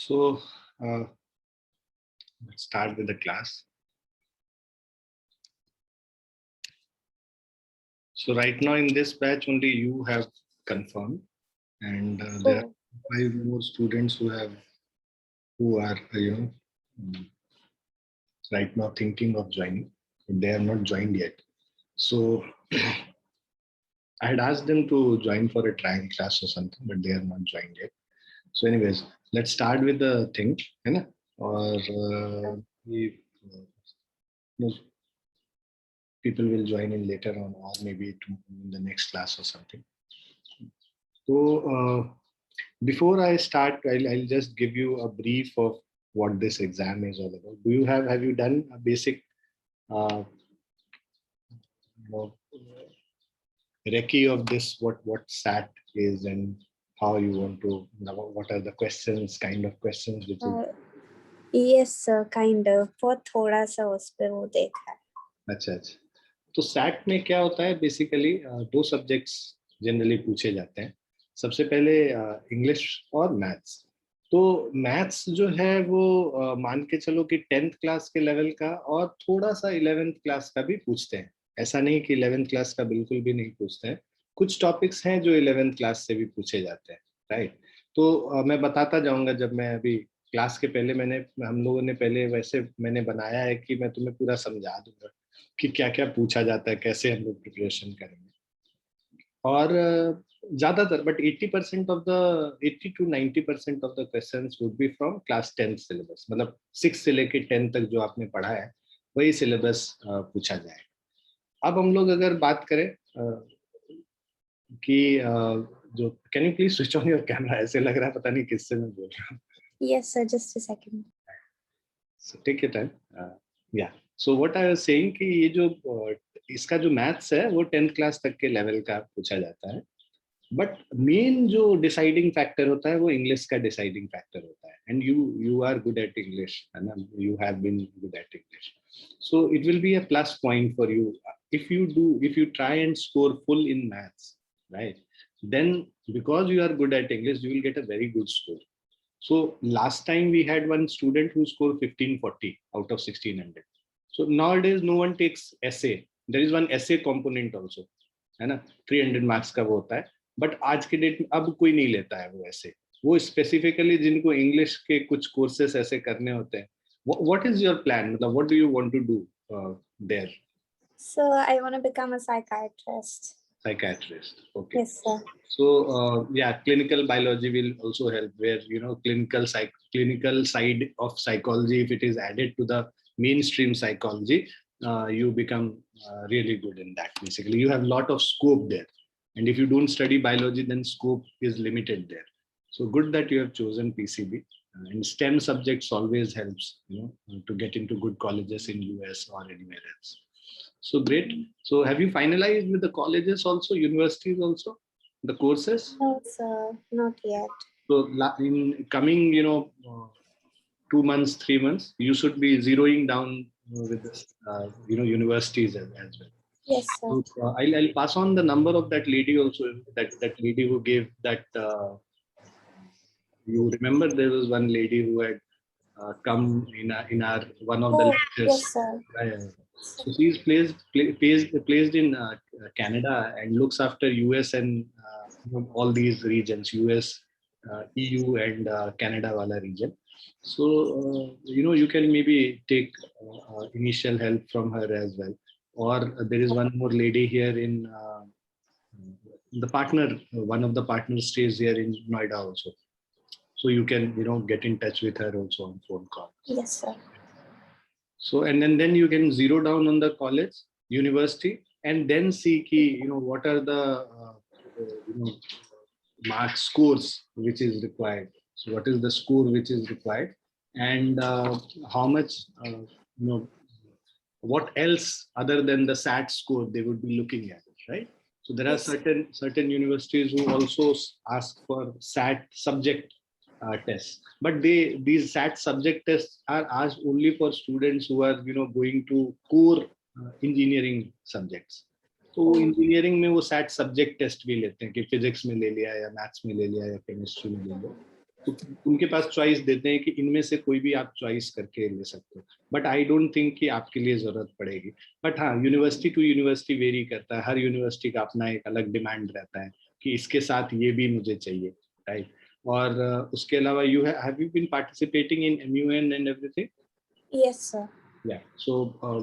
So let's start with the class. So right now in this batch only you have confirmed, and there are 5 more students who are right now thinking of joining. They are not joined yet. So I had asked them to join for a trial class or something, but they are not joined yet. So anyways, let's start with the thing, है ना? और people will join in later on, or maybe in the next class or something. So before I start, I'll just give you a brief of what this exam is all about. Have you done a basic recce of this, what SAT is and how you want to, what are the questions, kind of questions which yes sir, kind of, बहुत थोड़ा सा उस पे वो देखा है. अच्छा. तो सैट में क्या होता है बेसिकली 2 सब्जेक्ट्स जनरली पूछे जाते हैं. सबसे पहले इंग्लिश और मैथ्स. तो मैथ्स जो है वो मान के चलो कि 10th क्लास के लेवल का और थोड़ा सा 11th क्लास का भी पूछते हैं. ऐसा नहीं कि 11th क्लास का बिल्कुल भी नहीं पूछते हैं. कुछ टॉपिक्स हैं जो 11th क्लास से भी पूछे जाते हैं, राइट. तो मैं बताता जाऊंगा. जब मैं अभी क्लास के पहले हम लोगों ने पहले वैसे मैंने बनाया है कि मैं तुम्हें पूरा समझा दूंगा कि क्या क्या पूछा जाता है, कैसे हम लोग प्रिपरेशन करेंगे. और ज्यादातर but 80% of the 80 to 90% of the questions would be from class 10th syllabus. मतलब 6 से लेके 10 तक जो आपने पढ़ा है वही सिलेबस पूछा जाएगा. अब हम लोग अगर बात करें कि जो can you please switch on your camera. ऐसे लग रहा है पता नहीं किससे मैं बोल रहा हूँ. Yes sir, just a second. So take your time. या so what I was saying कि ये जो इसका जो मैथ्स है वो 10th क्लास तक के लेवल का पूछा जाता है. बट मेन जो डिसाइडिंग फैक्टर होता है वो इंग्लिश का डिसाइडिंग फैक्टर होता है. And you are good at English, है ना. You have been good at English. So it will be a plus point for you if you try and score full in maths, right, then because you are good at English you will get a very good score. So last time we had one student who scored 1540 out of 1600. So nowadays no one takes essay. There is one essay component also, है ना. 300 marks का वो होता है. But आज के date में अब कोई नहीं लेता है वो ऐसे. वो स्पेसिफिकली जिनको इंग्लिश के कुछ कोर्सेस ऐसे करने होते हैं. What is your plan? मतलब what do you want to do there? So I want to become a psychiatrist. Psychiatrist. Okay. Yes sir. So yeah, clinical biology will also help, where clinical side of psychology, if it is added to the mainstream psychology, you become really good in that. Basically you have a lot of scope there, and if you don't study biology then scope is limited there. So good that you have chosen PCB. And STEM subjects always helps, to get into good colleges in US or anywhere else. So great. So have you finalized with the colleges also, universities also, the courses? No sir, not yet. So in coming 2 months, 3 months, you should be zeroing down with this universities as well. Yes sir. So I'll pass on the number of that lady also, that lady who gave that you remember there was one lady who had come in our one of the lectures. Yes sir. So she's placed in Canada and looks after US and all these regions, US, EU and Canada wala region. So you can maybe take initial help from her as well. Or there is one more lady here in one of the partners stays here in Noida also. So you can get in touch with her also on phone call. Yes sir. So and then you can zero down on the college, university, and then see what are the mark scores which is required. So what is the score which is required, and how much what else other than the SAT score they would be looking at it, right? So there are certain universities who also ask for SAT subject tests, but these SAT subject tests are asked only for students who are going to core engineering subjects. तो engineering में वो SAT subject test भी लेते हैं कि physics में ले लिया या मैथ्स में ले लिया या केमिस्ट्री में ले लिया. तो उनके पास चॉइस देते हैं कि इनमें से कोई भी आप चॉइस करके ले सकते हो, बट आई डोंट थिंक कि आपके लिए जरूरत पड़ेगी। बट हाँ, यूनिवर्सिटी टू यूनिवर्सिटी वेरी करता है, हर यूनिवर्सिटी का अपना एक अलग डिमांड रहता है कि इसके साथ ये भी मुझे चाहिए, राइट। और उसके अलावा have you been participating in MUN and everything? Yes, sir. या सो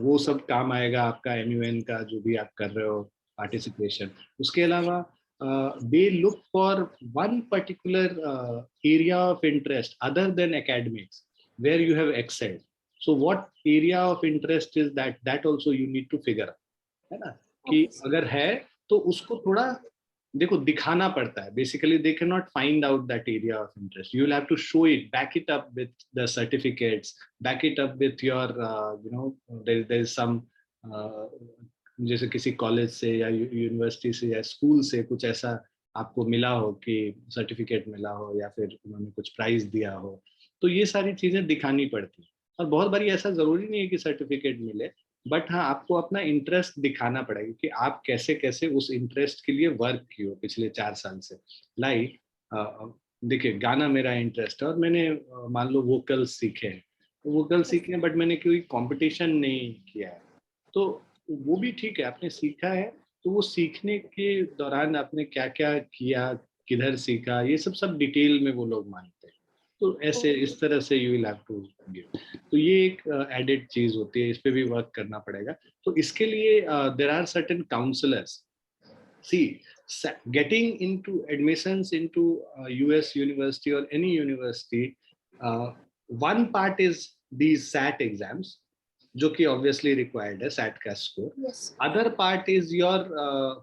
वो सब काम आएगा आपका MUN का जो भी आप कर रहे हो पार्टिसिपेशन। उसके अलावा they look for one particular area of interest other than academics where you have excelled. So what area of interest is that also you need to figure, है ना, कि Okay, sir. अगर है तो उसको थोड़ा देखो दिखाना पड़ता है। Basically they can not find out that area of interest, you will have to show it, back it up with the certificates, back it up with your you know there is some जैसे किसी college से या university से या school से कुछ ऐसा आपको मिला हो कि सर्टिफिकेट मिला हो या फिर उन्होंने कुछ प्राइज दिया हो, तो ये सारी चीजें दिखानी पड़ती है। और बहुत बारी ऐसा जरूरी नहीं है कि सर्टिफिकेट मिले, बट हाँ आपको अपना इंटरेस्ट दिखाना पड़ेगा कि आप कैसे कैसे उस इंटरेस्ट के लिए वर्क किए हो पिछले 4 साल से। लाइक देखिए, गाना मेरा इंटरेस्ट है और मैंने मान लो वोकल सीखे हैं, वोकल सीखे हैं, बट मैंने कोई कंपटीशन नहीं किया है, तो वो भी ठीक है, आपने सीखा है, तो वो सीखने के दौरान आपने क्या क्या किया, किधर सीखा, ये सब डिटेल में वो लोग मांगते हैं। तो ऐसे इस तरह से you will have to give. तो ये एक एडेड चीज होती है, इस पे भी वर्क करना पड़ेगा। तो इसके लिए there are certain counsellors. See, getting into admissions into US university or any university, one part is these SAT exams, जो कि ऑब्वियसली रिक्वायर्ड है, सैट का स्कोर। Yes. Other part is your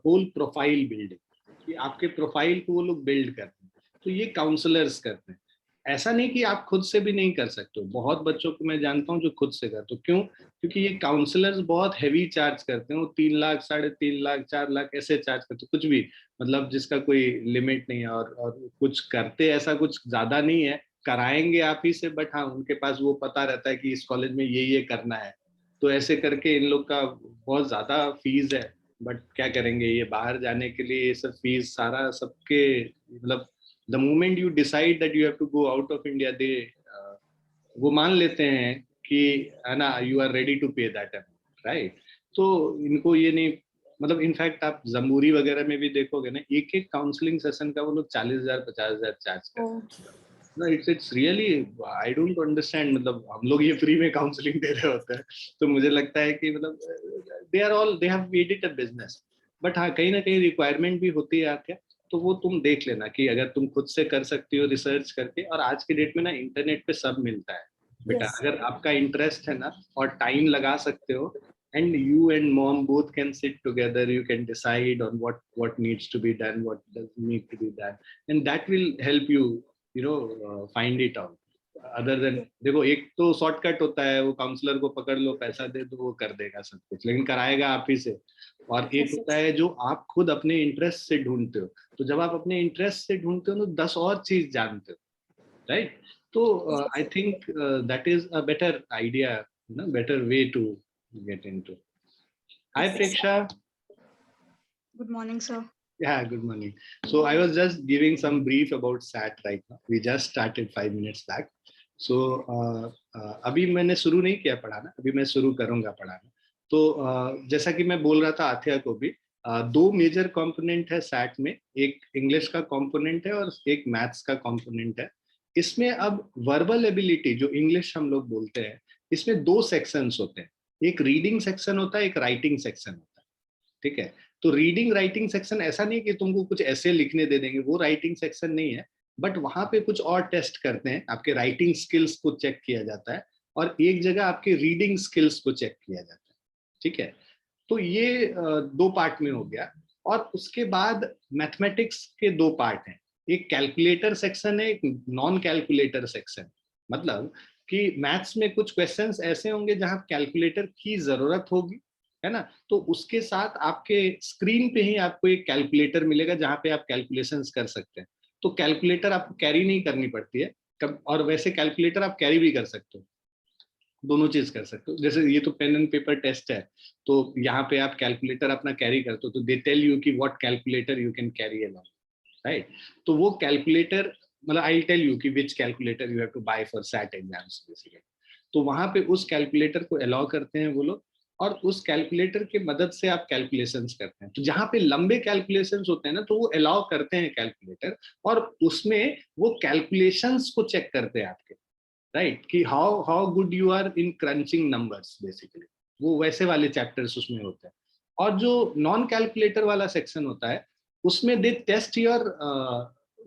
whole profile building, कि आपके profile को वो लोग बिल्ड करते हैं, तो ये काउंसलर्स करते हैं। ऐसा नहीं कि आप खुद से भी नहीं कर सकते हो, बहुत बच्चों को मैं जानता हूँ जो खुद से करते हो। क्यों? क्योंकि ये काउंसलर्स बहुत हैवी चार्ज करते हैं, वो 3 लाख, 3.5 लाख, 4 लाख ऐसे चार्ज करते हैं, कुछ भी, मतलब जिसका कोई लिमिट नहीं है। और कुछ करते ऐसा कुछ ज्यादा नहीं है, कराएंगे आप ही से, बट हाँ उनके पास वो पता रहता है कि इस कॉलेज में ये करना है, तो ऐसे करके इन लोग का बहुत ज्यादा फीस है। बट क्या करेंगे, ये बाहर जाने के लिए ये सब फीस सारा सबके, मतलब the moment you decide that you have to go out of India, they वो मान लेते हैं कि, है ना, you are ready to pay that amount, right. तो इनको ये नहीं, मतलब इनफैक्ट आप जमूरी वगैरह में भी देखोगे ना, एक एक काउंसलिंग सेशन का वो लोग 40,000 50,000 चार्ज करते Oh, हैं। ना, it's really, I don't understand, मतलब हम लोग ये फ्री में काउंसलिंग दे रहे होते हैं, तो मुझे लगता है कि मतलब they have made it a business. But हाँ, कहीं ना कहीं रिक्वायरमेंट भी होती है आपके, तो वो तुम देख लेना कि अगर तुम खुद से कर सकती हो रिसर्च करके, और आज के डेट में ना इंटरनेट पे सब मिलता है बेटा, yes. अगर आपका इंटरेस्ट है ना और टाइम लगा सकते हो, and you and mom both can sit together, you can decide on what needs to be done, what doesn't need to be done, and that will help you, find it out. Other than देखो, एक तो shortcut होता है, वो counsellor को पकड़ लो, पैसा दे दो, वो कर देगा सब कुछ, लेकिन कराएगा आप ही से। और एक Yes, होता yes. है जो आप खुद अपने इंटरेस्ट से ढूंढते हो, तो जब आप अपने इंटरेस्ट से ढूंढते हो तो 10 और चीज जानते हो, राइट। तो I think that is a better idea, better way to get into. Hi Yes, yes. Preksha. Good morning, sir. Yeah, good morning. So I was just giving some brief about SAT right now. We just started 5 minutes back. So अभी मैंने शुरू नहीं किया पढ़ाना, अभी मैं शुरू करूंगा पढ़ाना। तो जैसा कि मैं बोल रहा था आथ्या को भी, 2 मेजर कंपोनेंट है सैट में, एक इंग्लिश का कंपोनेंट है और एक मैथ्स का कंपोनेंट है। इसमें अब वर्बल एबिलिटी जो इंग्लिश हम लोग बोलते हैं, इसमें 2 सेक्शंस होते हैं, एक रीडिंग सेक्शन होता है, एक राइटिंग सेक्शन होता है, ठीक है। तो रीडिंग राइटिंग सेक्शन ऐसा नहीं कि तुमको कुछ ऐसे लिखने दे देंगे, वो राइटिंग सेक्शन नहीं है, बट वहां पे कुछ और टेस्ट करते हैं, आपके राइटिंग स्किल्स को चेक किया जाता है, और एक जगह आपके रीडिंग स्किल्स को चेक किया जाता है, ठीक है। तो ये 2 पार्ट में हो गया। और उसके बाद मैथमेटिक्स के 2 पार्ट हैं, एक कैलकुलेटर सेक्शन है, एक नॉन कैलकुलेटर सेक्शन। मतलब कि मैथ्स में कुछ क्वेश्चंस ऐसे होंगे जहां कैलकुलेटर की जरूरत होगी, है ना, तो उसके साथ आपके स्क्रीन पे ही आपको एक कैलकुलेटर मिलेगा जहां पे आप कैलकुलेशंस कर सकते हैं। तो कैलकुलेटर आपको कैरी नहीं करनी पड़ती है और वैसे कैलकुलेटर आप कैरी भी कर सकते हो, दोनों चीज कर सकते हो। जैसे ये तो पेन एंड पेपर टेस्ट है, तो यहाँ पे आप कैलकुलेटर अपना कैरी करते हो, तो दे टेल यू कि what calculator you can carry along, right. तो वो कैलकुलेटर मतलब आई टेल यू कि which calculator you have to buy for SAT exams basically. तो वहां पे उस कैलकुलेटर को अलाउ करते हैं वो लोग, और उस कैलकुलेटर की मदद से आप कैलकुलेशंस करते हैं। तो जहां पे लंबे कैलकुलेशंस होते हैं ना, तो वो अलाउ करते हैं कैलकुलेटर, और उसमें वो कैलकुलेशंस को चेक करते हैं आपके, राइट, कि how good you are in crunching numbers basically. वो वैसे वाले चैप्टर्स उसमें होते हैं। और जो नॉन कैलकुलेटर वाला सेक्शन होता है, उसमें they test your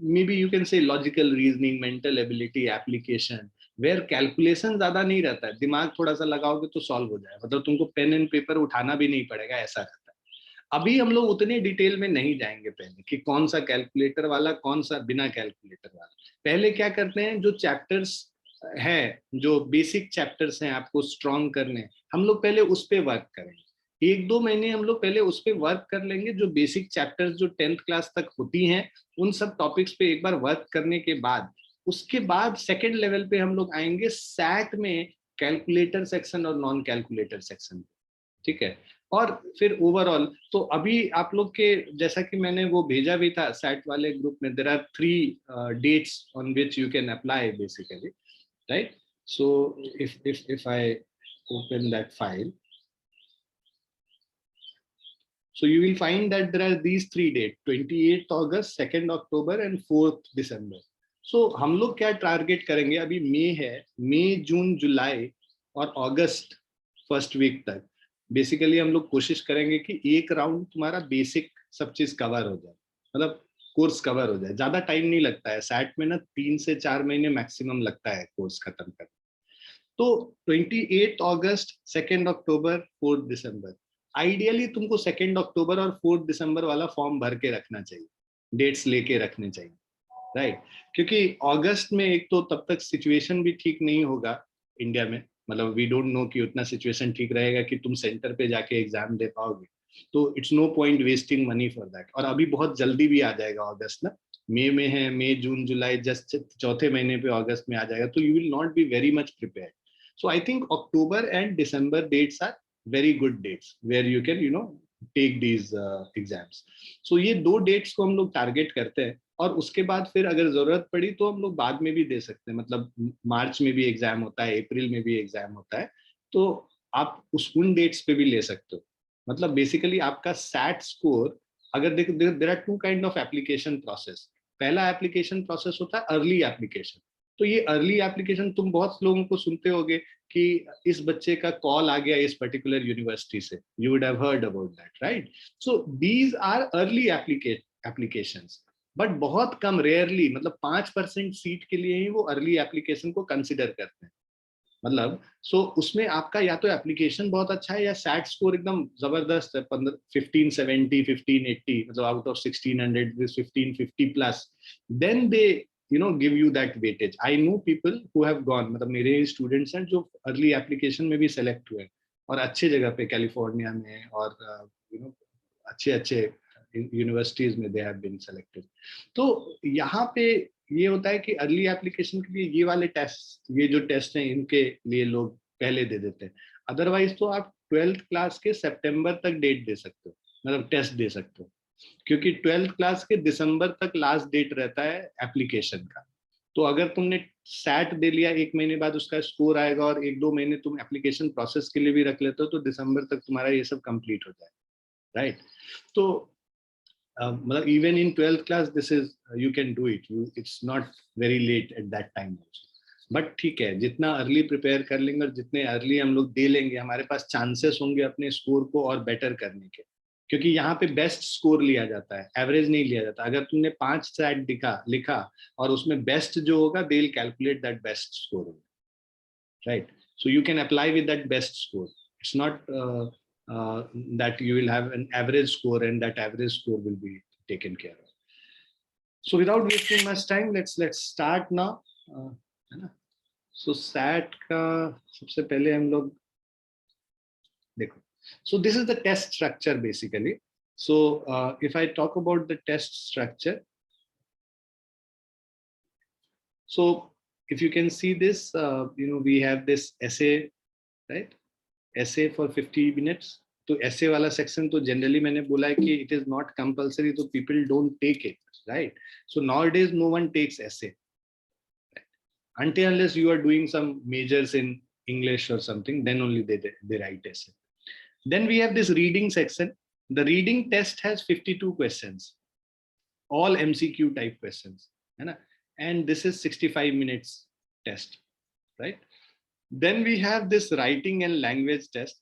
maybe you can say logical reasoning, mental ability, application, where calculation ज्यादा नहीं रहता है, दिमाग थोड़ा सा लगाओगे तो सॉल्व हो जाए, मतलब तुमको पेन एंड पेपर उठाना भी नहीं पड़ेगा, ऐसा रहता है। अभी हम लोग उतने डिटेल में नहीं जाएंगे पहले कि कौन सा कैलकुलेटर वाला, कौन सा बिना कैलकुलेटर वाला। पहले क्या करते हैं, जो चैप्टर्स है, जो बेसिक चैप्टर्स हैं आपको स्ट्रॉन्ग करने, हम लोग पहले उस पर वर्क करेंगे। 1-2 महीने हम लोग पहले उस पर वर्क कर लेंगे, जो बेसिक चैप्टर्स जो 10th क्लास तक होती हैं, उन सब टॉपिक्स पे एक बार वर्क करने के बाद, उसके बाद सेकेंड लेवल पे हम लोग आएंगे सैट में कैलकुलेटर सेक्शन और नॉन कैलकुलेटर सेक्शन, ठीक है। और फिर ओवरऑल तो अभी आप लोग के, जैसा कि मैंने वो भेजा भी था सैट वाले ग्रुप में, there are 3 dates on which you can apply basically, right? So if I open that file, so you will find that there are these 3 dates: 28th August, 2nd October and 4th December. So हम लोग क्या target करेंगे, अभी मई है, मई, जून, जुलाई और अगस्त first week तक basically हम लोग कोशिश करेंगे कि एक राउंड तुम्हारा बेसिक सब चीज कवर हो जाए, मतलब कोर्स कवर हो जाए। ज्यादा टाइम नहीं लगता है सैट में ना, 3 से 4 महीने मैक्सिमम लगता है कोर्स खत्म करने। तो 28 अगस्त, 2 अक्टूबर, 4 दिसंबर, आइडियली तुमको 2 अक्टूबर और 4 दिसंबर वाला फॉर्म भर के रखना चाहिए, डेट्स लेके रखने चाहिए, राइट। क्योंकि अगस्त में एक तो तब तक सिचुएशन भी ठीक नहीं होगा इंडिया में, मतलब वी डोंट नो कि उतना सिचुएशन ठीक रहेगा कि तुम सेंटर पे जाके एग्जाम दे पाओगे, तो it's no point wasting money for that. और अभी बहुत जल्दी भी आ जाएगा अगस्त ना, मई में है, मई, जून, जुलाई, जस्ट चौथे महीने पे अगस्त में आ जाएगा, तो you will not be very much prepared. So I think October and December dates are very good dates where you can take these exams. So ये 2 dates को हम लोग टारगेट करते हैं, और उसके बाद फिर अगर जरूरत पड़ी तो हम लोग बाद में भी दे सकते हैं, मतलब मार्च में भी एग्जाम होता है, अप्रैल में भी एग्जाम होता है, तो आप उन डेट्स पे भी ले सकते हो। मतलब बेसिकली आपका सैट स्कोर, अगर देखो, there are 2 kind of application process. पहला एप्लीकेशन प्रोसेस होता है अर्ली एप्लीकेशन। तो ये अर्ली एप्लीकेशन तुम बहुत लोगों को सुनते होगे कि इस बच्चे का कॉल आ गया इस पर्टिकुलर यूनिवर्सिटी से, you would have heard about that, right. So these are early applications, but बहुत कम, रेयरली, मतलब 5% सीट के लिए ही वो अर्ली एप्लीकेशन को कंसिडर करते हैं। मतलब उसमें आपका या तो एप्लीकेशन बहुत अच्छा है, या सैट स्कोर एकदम जबरदस्त है, 1570, 1580, मतलब out of 1600 1550 plus, then they give you that weightage. I know people who have gone, मतलब मेरे स्टूडेंट्स हैं जो अर्ली एप्लीकेशन में भी सेलेक्ट हुए और अच्छे जगह पे कैलिफोर्निया में, और अच्छे अच्छे यूनिवर्सिटीज में दे हैव बीन सेलेक्टेड। तो यहाँ पे ये होता है कि अर्ली एप्लीकेशन के लिए ये वाले टेस्ट, ये जो टेस्ट हैं, इनके लिए लोग पहले दे देते हैं। अदरवाइज तो आप 12th क्लास के सितंबर तक डेट दे सकते हो, मतलब टेस्ट दे सकते हो, क्योंकि 12th क्लास के दिसंबर तक लास्ट डेट रहता है एप्लीकेशन का। तो अगर तुमने सैट दे लिया, 1 महीने बाद उसका स्कोर आएगा, और 1-2 महीने तुम एप्लीकेशन प्रोसेस के लिए भी रख लेते हो, तो दिसंबर तक तुम्हारा ये सब कंप्लीट हो जाए, राइट। तो मतलब even in 12th class this is, you can do it, it's not very late at that time also. But ठीक है, जितना अर्ली प्रिपेयर कर लेंगे और जितने अर्ली हम लोग दे लेंगे, हमारे पास चांसेस होंगे अपने स्कोर को और बेटर करने के, क्योंकि यहाँ पे बेस्ट स्कोर लिया जाता है, एवरेज नहीं लिया जाता। अगर तुमने 5 सैट लिखा और उसमें बेस्ट जो होगा, they will calculate that best score, right. So you can apply with that best score, it's not that you will have an average score, and that average score will be taken care of. So without wasting much time, let's start now, है ना। So SAT का सबसे पहले हम लोग देखो, so this is the test structure basically. So if I talk about the test structure, so if you can see this, we have this essay, right? essay for 50 minutes. तो essay वाला section तो generally मैंने बोला है कि it is not compulsory, तो people don't take it, right? So nowadays no one takes essay. until unless you are doing some majors in English or something, then only they write essay. Then we have this reading section. The reading test has 52 questions, all MCQ type questions, है ना? And this is 65 minutes test, right? Then we have this writing and language test.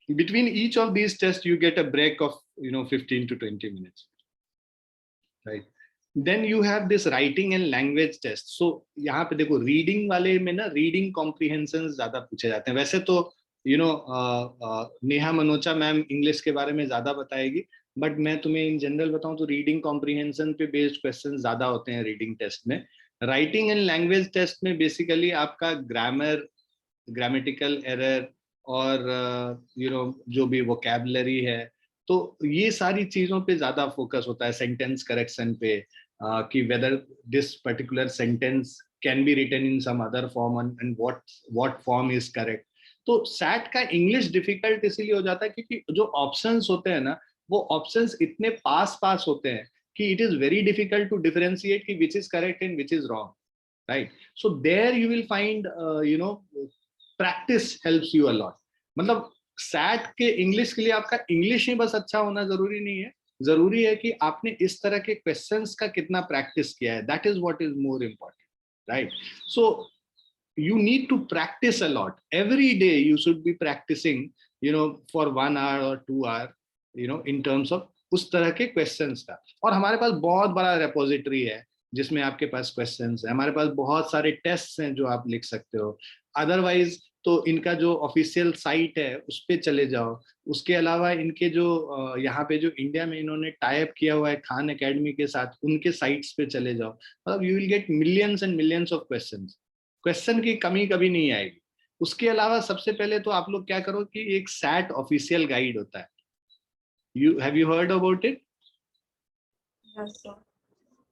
Between each of these tests, you get a break of 15 to 20 minutes, right? Then you have this writing and language test. So यहाँ पे देखो reading वाले में ना reading comprehension ज्यादा पूछे जाते हैं. वैसे तो नेहा मनोचा मैम इंग्लिश के बारे में ज्यादा बताएगी, बट मैं तुम्हें इन जनरल बताऊं तो रीडिंग कॉम्प्रिहेंशन पे बेस्ड क्वेश्चन ज्यादा होते हैं रीडिंग टेस्ट में. राइटिंग एंड लैंग्वेज टेस्ट में बेसिकली आपका ग्रामर, ग्रामेटिकल एरर और जो भी वोकैबुलरी है, तो ये सारी चीजों पे ज्यादा फोकस होता है. सेंटेंस करेक्शन पे कि whether this particular sentence can be written in some other form and what form is correct. तो सैट का इंग्लिश डिफिकल्ट इसीलिए हो जाता है क्योंकि जो ऑप्शंस होते हैं ना, वो ऑप्शंस इतने पास होते हैं कि it is very difficult to differentiate कि which is correct and which is wrong, right? So there you will find practice helps you a lot. मतलब सैट के इंग्लिश के लिए आपका इंग्लिश ही बस अच्छा होना जरूरी नहीं है, जरूरी है कि आपने इस तरह के क्वेश्चंस का कितना प्रैक्टिस किया है. That is what is more important, right? So you need to practice a lot. Every day you should be practicing, for 1 hour or 2 hour, in terms of उस तरह के क्वेश्चंस का. और हमारे पास बहुत बड़ा रेपोजिटरी है जिसमें आपके पास क्वेश्चंस है. हमारे पास बहुत सारे टेस्ट हैं जो आप लिख सकते हो. अदरवाइज तो इनका जो ऑफिशियल साइट है उस पे चले जाओ. उसके अलावा इनके जो यहाँ पे जो इंडिया में इन्होंने टाई अप किया हुआ है खान एकेडमी के साथ, उनके साइट्स पे चले जाओ. मतलब you will get millions and millions of questions. Question की कमी कभी नहीं आएगी. उसके अलावा सबसे पहले तो आप लोग क्या करो कि एक सैट ऑफिशियल गाइड होता है. Have you heard about it? Yes, sir.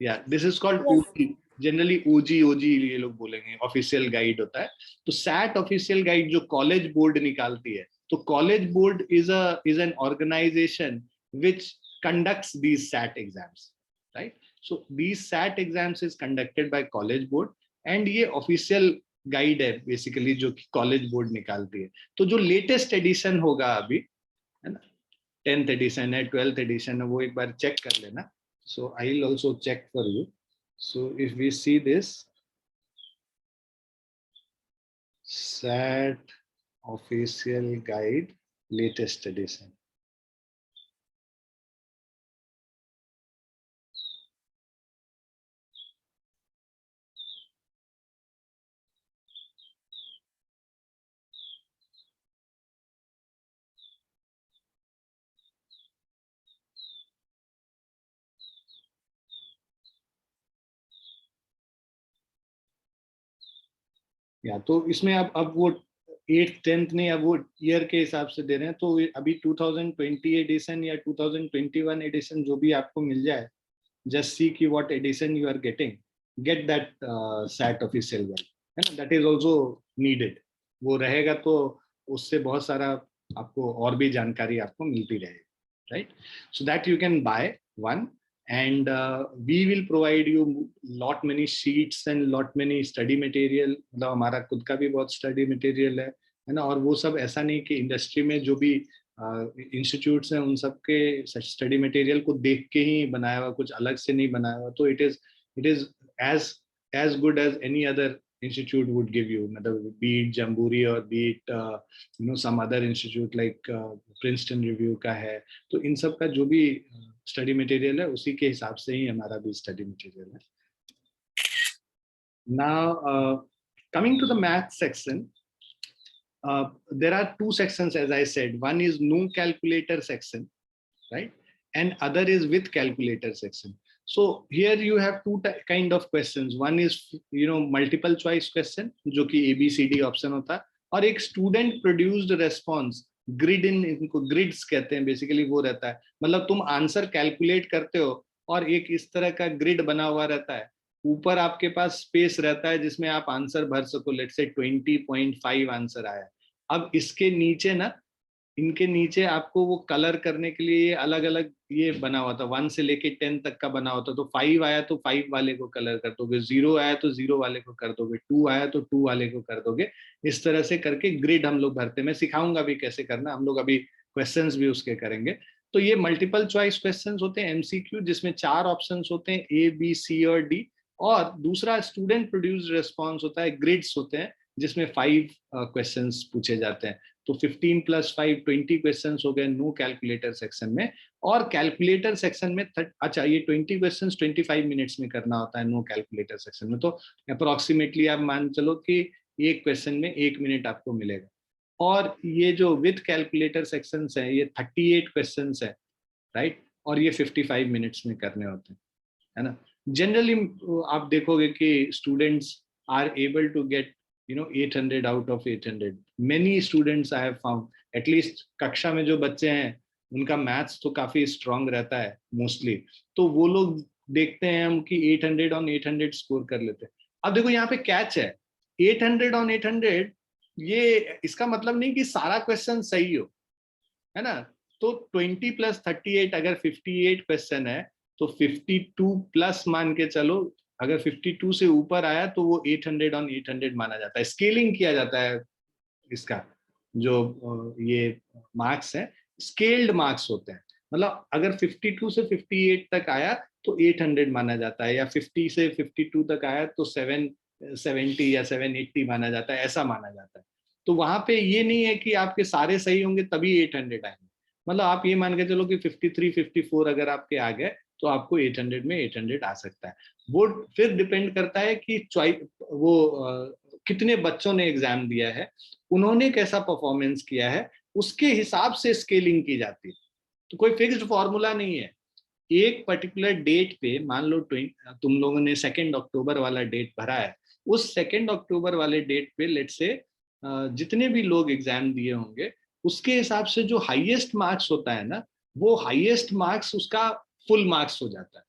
या this is called OG. Generally OG ये लोग बोलेंगे. ऑफिशियल गाइड होता है. तो सैट ऑफिशियल गाइड जो कॉलेज बोर्ड निकालती है, तो College Board is an organisation which conducts these SAT exams, right? So these SAT exams is conducted by College Board and ये ऑफिशियल गाइड है बेसिकली जो कि कॉलेज बोर्ड निकालती है. तो जो लेटेस्ट एडिशन होगा अभी, है ना, 10th एडिशन है, 12th एडिशन है, वो एक बार चेक कर लेना. So I will also check for you. So if we see this SAT official guide latest edition, या तो इसमें अब वो 8th 10th नहीं, अब वो ईयर के हिसाब से दे रहे हैं. तो अभी 2020 एडिशन या 2021 एडिशन जो भी आपको मिल जाए, जस्ट सी कि what edition you are getting, get that SAT official guide, है ना. That is also needed. वो रहेगा तो उससे बहुत सारा आपको और भी जानकारी आपको मिलती रहेगी, right? So that you can by one. And we will provide you lot many sheets and lot many study material. मतलब हमारा खुद का भी बहुत study material है ना. और वो सब ऐसा नहीं कि इंडस्ट्री में जो भी इंस्टीट्यूट्स हैं उन सब के स्टडी मटेरियल को देख के ही बनाया हुआ, कुछ अलग से नहीं बनाया हुआ. तो it is as good as any other institute would give you. मतलब be it Jamboree or be it some other institute like Princeton Review का है. तो इन सब का जो भी स्टडी मटेरियल है उसी के हिसाब से ही हमारा भी स्टडी मटेरियल है. Now coming to the math section, there are two sections as I said. One is no calculator section, right? And other is with calculator section. So here you have two kind of questions. One is multiple choice question जो कि ABCD option होता है, और एक student produced response grid, इनको grids कहते हैं basically. वो रहता है मतलब तुम आंसर कैलकुलेट करते हो और एक इस तरह का ग्रिड बना हुआ रहता है. ऊपर आपके पास स्पेस रहता है जिसमें आप आंसर भर सको. लेट्स से 20.5 आंसर आया. अब इसके नीचे ना इनके नीचे आपको वो कलर करने के लिए अलग अलग ये बना हुआ था, 1 से लेके 10 तक का बना होता, तो 5 आया तो 5 वाले को कलर कर दोगे, 0 आया तो 0 वाले को कर दोगे, 2 आया तो 2 वाले को कर दोगे। इस तरह से करके ग्रिड हम लोग भरते हैं। मैं सिखाऊंगा भी कैसे करना, हम लोग अभी क्वेश्चंस भी उसके करेंगे। तो ये मल्टीपल चॉइस क्वेश्चंस होते हैं, एमसीक्यू, जिसमें 4 ऑप्शंस होते हैं, ए बी सी और डी। और दूसरा स्टूडेंट प्रोड्यूस्ड रिस्पॉन्स होता है, ग्रिड्स होते हैं, जिसमें 5 क्वेश्चंस पूछे जाते हैं। तो 15 + 5 20 क्वेश्चंस हो गए नो कैलकुलेटर सेक्शन में। और कैलकुलेटर सेक्शन में अच्छा, ये 20 क्वेश्चंस 25 मिनट्स में करना होता है नो कैलकुलेटर सेक्शन में। तो अप्रोक्सीमेटली आप मान चलो कि एक क्वेश्चन में 1 मिनट आपको मिलेगा। और ये जो विद कैलकुलेटर सेक्शंस है, ये 38 क्वेश्चंस है, राइट, और ये 55 मिनट्स में करने होते हैं, है ना। जनरली आप देखोगे कि students are able to get 800 out of 800। Many students I have found, at least कक्षा में जो बच्चे हैं उनका मैथ्स तो काफी स्ट्रांग रहता है मोस्टली, तो वो लोग देखते हैं हम कि 800 ऑन 800 स्कोर कर लेते हैं। अब देखो यहाँ पे कैच है, 800 ऑन 800, ये इसका मतलब नहीं कि सारा क्वेश्चन सही हो, है ना। तो 20 + 38, अगर 58 क्वेश्चन है तो 52+ मान के चलो, अगर 52 से ऊपर आया तो वो 800 ऑन 800 माना जाता है। स्केलिंग किया जाता है इसका, जो ये मार्क्स है स्केल्ड मार्क्स होते हैं। मतलब अगर 52 से 58 तक आया तो 800 माना जाता है, या 50 से 52 तक आया तो 770 या 780 माना जाता है, ऐसा माना जाता है। तो वहां पे ये नहीं है कि आपके सारे सही होंगे तभी 800 आएंगे। मतलब आप ये मान के चलो कि 53 54 अगर आपके आ गए तो आपको 800 में 800 आ सकता है। वो फिर डिपेंड करता है कि कितने बच्चों ने एग्जाम दिया है, उन्होंने कैसा परफॉर्मेंस किया है, उसके हिसाब से स्केलिंग की जाती है। तो कोई फिक्स्ड फॉर्मूला नहीं है। एक पर्टिकुलर डेट पे, मान लो तुम लोगों ने 2 अक्टूबर वाला डेट भरा है, उस 2 अक्टूबर वाले डेट पे लेट से जितने भी लोग एग्जाम दिए होंगे, उसके हिसाब से जो हाईएस्ट मार्क्स होता है ना, वो हाईएस्ट मार्क्स उसका फुल मार्क्स हो जाता है।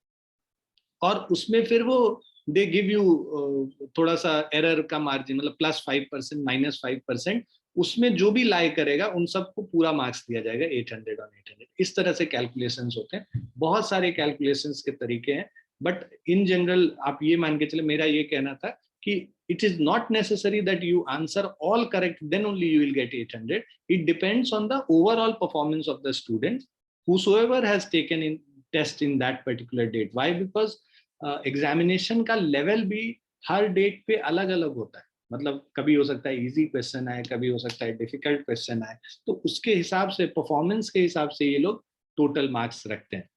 और उसमें फिर वो दे गिव यू थोड़ा सा एरर का मार्जिन, मतलब +5% -5%, उसमें जो भी लाई करेगा उन सबको पूरा मार्क्स दिया जाएगा 800 ऑन 800। इस तरह से कैलकुलेशंस होते हैं। बहुत सारे कैलकुलेशंस के तरीके हैं, बट इन जनरल आप ये मान के चले, मेरा ये कहना था कि it is not necessary that you answer all correct, then only you will get 800. It depends on the overall performance of the student, whosoever has taken in test in that particular date. Why? Because examination का level भी हर date पे अलग अलग होता है। मतलब कभी हो सकता है इजी क्वेश्चन आए, कभी हो सकता है डिफिकल्ट क्वेश्चन आए, तो उसके हिसाब से, परफॉर्मेंस के हिसाब से ये लोग टोटल मार्क्स रखते हैं,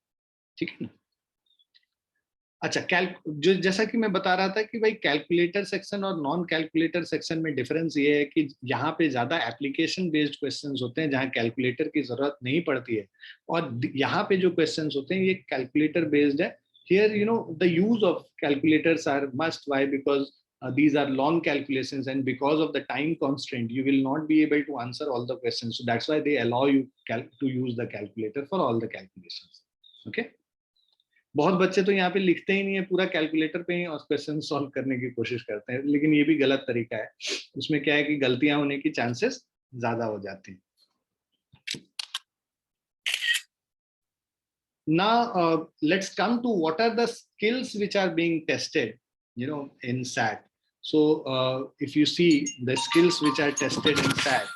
ठीक है ना। अच्छा, जो जैसा कि मैं बता रहा था कि भाई कैलकुलेटर सेक्शन और नॉन कैलकुलेटर सेक्शन में डिफरेंस ये है कि यहाँ पे ज्यादा एप्लीकेशन बेस्ड क्वेश्चंस होते हैं, जहाँ कैलकुलेटर की जरूरत नहीं पड़ती है। और यहाँ पे जो क्वेश्चंस होते हैं ये कैलकुलेटर बेस्ड है। Here, the use of calculators are must. Why? Because these are long calculations, and because of the time constraint, you will not be able to answer all the questions. So that's why they allow you to use the calculator for all the calculations. Okay? बहुत बच्चे तो यहाँ पे लिखते ही नहीं है, पूरा calculator पे ही क्वेश्चन सॉल्व करने की कोशिश करते हैं, लेकिन ये भी गलत तरीका है। उसमें क्या है कि गलतियां होने की चांसेस ज्यादा हो जाती हैं। Now let's come to what are the skills which are being tested in SAT. So if you see the skills which are tested in SAT,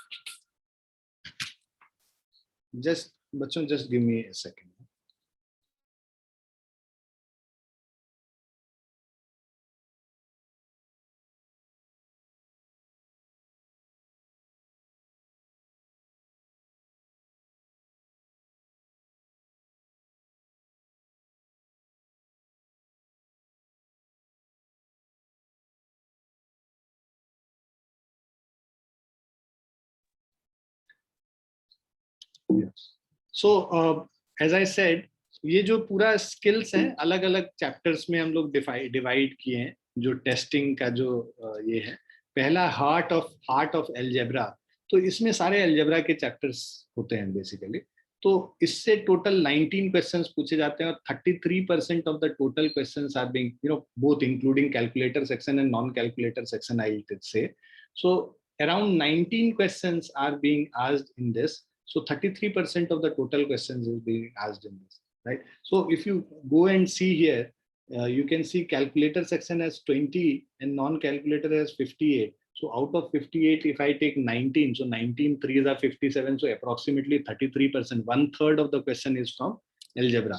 just give me a second. So as I said, ये जो पूरा skills है अलग अलग chapters में हम लोग divide किए हैं। जो टेस्टिंग का जो ये है, पहला हार्ट ऑफ एल्जेब्रा, तो इसमें सारे एल्जेब्रा के चैप्टर्स होते हैं बेसिकली। तो इससे टोटल 19 क्वेश्चंस पूछे जाते हैं, और 33% of the total questions are being both including calculator section and non calculator section, I will say. So around 19 questions are being asked in this. So 33% of the total questions is being asked in this, right? So if you go and see here, you can see calculator section has 20 and non-calculator has 58. So out of 58, if I take 19, so 19 threes are 57. So approximately 33%, 1/3 of the question is from algebra.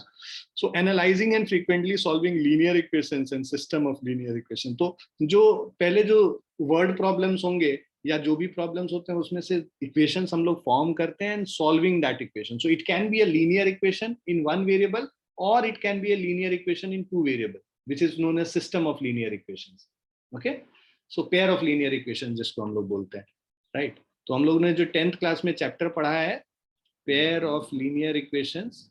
So analyzing and frequently solving linear equations and system of linear equation. तो जो पहले जो word problems होंगे या जो भी problems होते हैं उसमें से इक्वेशंस हम लोग फॉर्म करते हैं and solving that equation. So it can be a linear equation in one variable और it can be a linear equation in two variable, which is known as system of linear equations. Okay, so pair of linear equation जिसको हम लोग बोलते हैं, right. तो हम लोग ने जो 10th क्लास में चैप्टर पढ़ा है पेयर ऑफ लीनियर इक्वेशंस,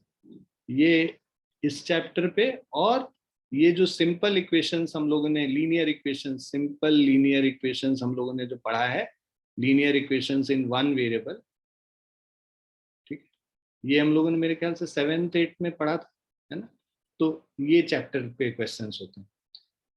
ये इस चैप्टर पे, और ये जो सिंपल इक्वेशंस हम लोगों ने linear equations, simple linear equations हम लोगों ने जो पढ़ा है, लीनियर इक्वेशंस इन वन वेरिएबल, ठीक, ये हम लोगों ने मेरे ख्याल से 7th 8th में पढ़ा था, है ना. तो ये चैप्टर पे क्वेश्चंस होते हैं.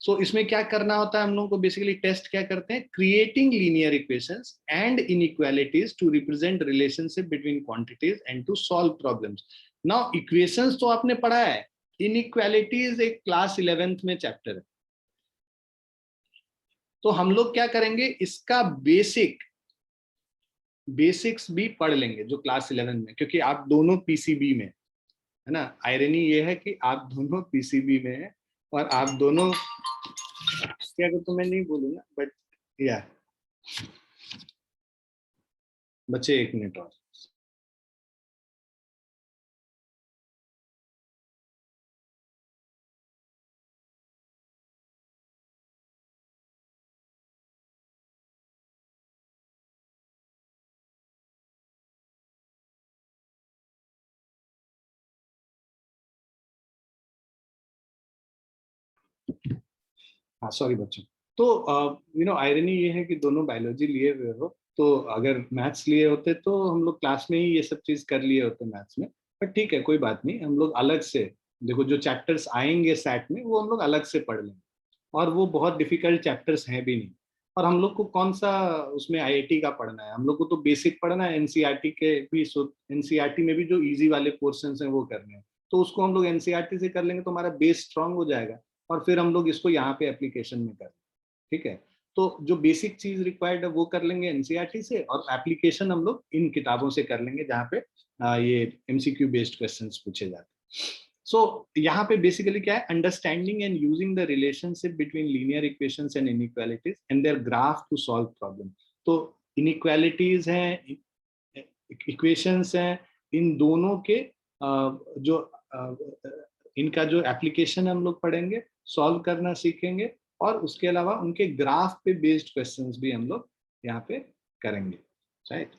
सो इसमें क्या करना होता है हम लोगों को, बेसिकली टेस्ट क्या करते हैं, creating linear equations and inequalities to represent relationship between quantities and to solve problems. Now equations तो आपने पढ़ा है, इनइक्वालिटीज एक क्लास 11th में चैप्टर है. तो हम लोग क्या करेंगे, इसका बेसिक्स भी पढ़ लेंगे जो क्लास 11 में, क्योंकि आप दोनों पीसीबी में, है ना. आयरनी ये है कि आप दोनों पीसीबी में हैं और आप दोनों क्या, तो मैं नहीं बोलूंगा, बट या बच्चे 1 मिनट और. हाँ सॉरी बच्चों. तो आयरनी ये है कि दोनों बायोलॉजी लिए हुए हो, तो अगर मैथ्स लिए होते तो हम लोग क्लास में ही ये सब चीज कर लिए होते मैथ्स में. पर ठीक है, कोई बात नहीं, हम लोग अलग से देखो जो चैप्टर्स आएंगे सैट में वो हम लोग अलग से पढ़ लेंगे, और वो बहुत डिफिकल्ट चैप्टर्स हैं भी नहीं. और हम लोग को कौन सा उसमें आईआईटी का पढ़ना है, हम लोग को तो बेसिक पढ़ना है. एनसीईआरटी के भी, एनसीईआरटी में भी जो इजी वाले पोर्शंस हैं वो करने हैं, तो उसको हम लोग एनसीईआरटी से कर लेंगे तो हमारा बेस स्ट्रांग हो जाएगा, और फिर हम लोग इसको यहाँ पे एप्लीकेशन में करें. ठीक है, तो जो बेसिक चीज रिक्वायर्ड है वो कर लेंगे एनसीईआरटी से, और एप्लीकेशन हम लोग इन किताबों से कर लेंगे जहाँ पे ये एमसीक्यू बेस्ड क्वेश्चंस पूछे जाते हैं. सो यहाँ पे बेसिकली क्या है, understanding and using the relationship between linear equations and inequalities and their graph to solve problem. तो इनइक्वालिटीज हैं, इक्वेशंस हैं, इन दोनों के जो इनका जो एप्लीकेशन हम लोग पढ़ेंगे, सॉल्व करना सीखेंगे, और उसके अलावा उनके ग्राफ पे बेस्ड क्वेश्चंस भी हम लोग यहाँ पे करेंगे, right.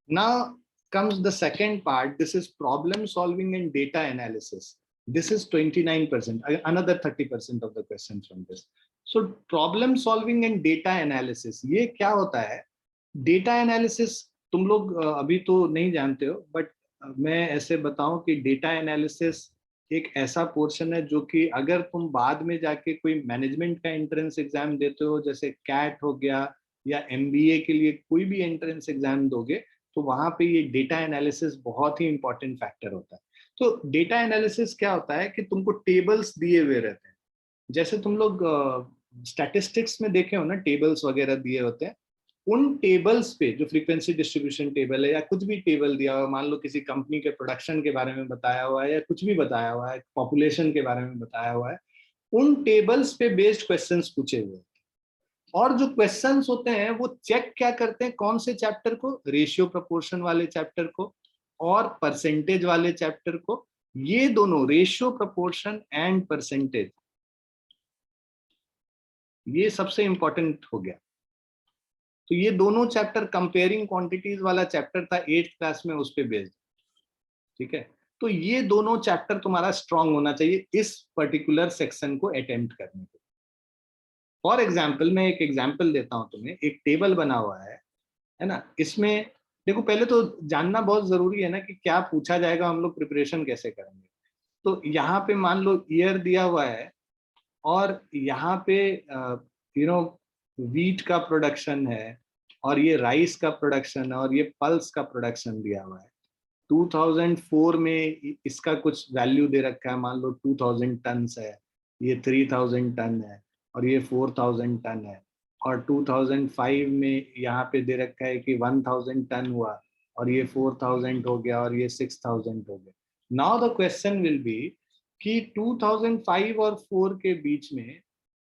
Now comes the second part. This is problem solving and data analysis. This is 29%, another 30% of the questions from this. So problem solving and data analysis, ये क्या होता है? Data analysis तुम लोग अभी तो नहीं जानते हो, बट मैं ऐसे बताऊं कि डेटा एनालिसिस एक ऐसा पोर्शन है जो कि अगर तुम बाद में जाके कोई मैनेजमेंट का एंट्रेंस एग्जाम देते हो, जैसे कैट हो गया, या एमबीए के लिए कोई भी एंट्रेंस एग्जाम दोगे, तो वहां पे ये डेटा एनालिसिस बहुत ही इंपॉर्टेंट फैक्टर होता है. तो डेटा एनालिसिस क्या होता है कि तुमको टेबल्स दिए हुए रहते हैं, जैसे तुम लोग स्टैटिस्टिक्स में देखे हो ना, टेबल्स वगैरह दिए होते हैं. उन टेबल्स पे जो फ्रीक्वेंसी डिस्ट्रीब्यूशन टेबल है या कुछ भी टेबल दिया हुआ, मान लो किसी कंपनी के प्रोडक्शन के बारे में बताया हुआ है या कुछ भी बताया हुआ है, पॉपुलेशन के बारे में बताया हुआ है, उन टेबल्स पे बेस्ड क्वेश्चंस पूछे हुए. और जो क्वेश्चंस होते हैं वो चेक क्या करते हैं, कौन से चैप्टर को, रेशियो प्रोपोर्शन वाले चैप्टर को और परसेंटेज वाले चैप्टर को. ये दोनों रेशियो प्रोपोर्शन एंड परसेंटेज, ये सबसे इंपॉर्टेंट हो गया. तो ये दोनों चैप्टर, कंपेयरिंग क्वांटिटीज वाला चैप्टर था 8th क्लास में, उस पे बेस्ड. ठीक है, तो ये दोनों चैप्टर तुम्हारा स्ट्रांग होना चाहिए इस पर्टिकुलर सेक्शन को अटेम्प्ट करने के. फॉर एग्जाम्पल, मैं एक एग्जाम्पल देता हूं तुम्हें. एक टेबल बना हुआ है ना. इसमें देखो, पहले तो जानना बहुत जरूरी है ना कि क्या पूछा जाएगा, हम लोग प्रिपरेशन कैसे करेंगे. तो यहाँ पे मान लो ईयर दिया हुआ है, और यहाँ पे वीट का प्रोडक्शन है, और ये राइस का प्रोडक्शन है और ये पल्स का प्रोडक्शन दिया हुआ है। 2004 में इसका कुछ वैल्यू दे रखा है, मान लो 2000 टन है, ये 3000 टन है और ये 4000 टन है। और 2005 में यहाँ पे दे रखा है कि 1000 टन हुआ और ये 4000 हो गया और ये 6000 हो गया। Now the question will be कि 2005 और 4 के बीच में,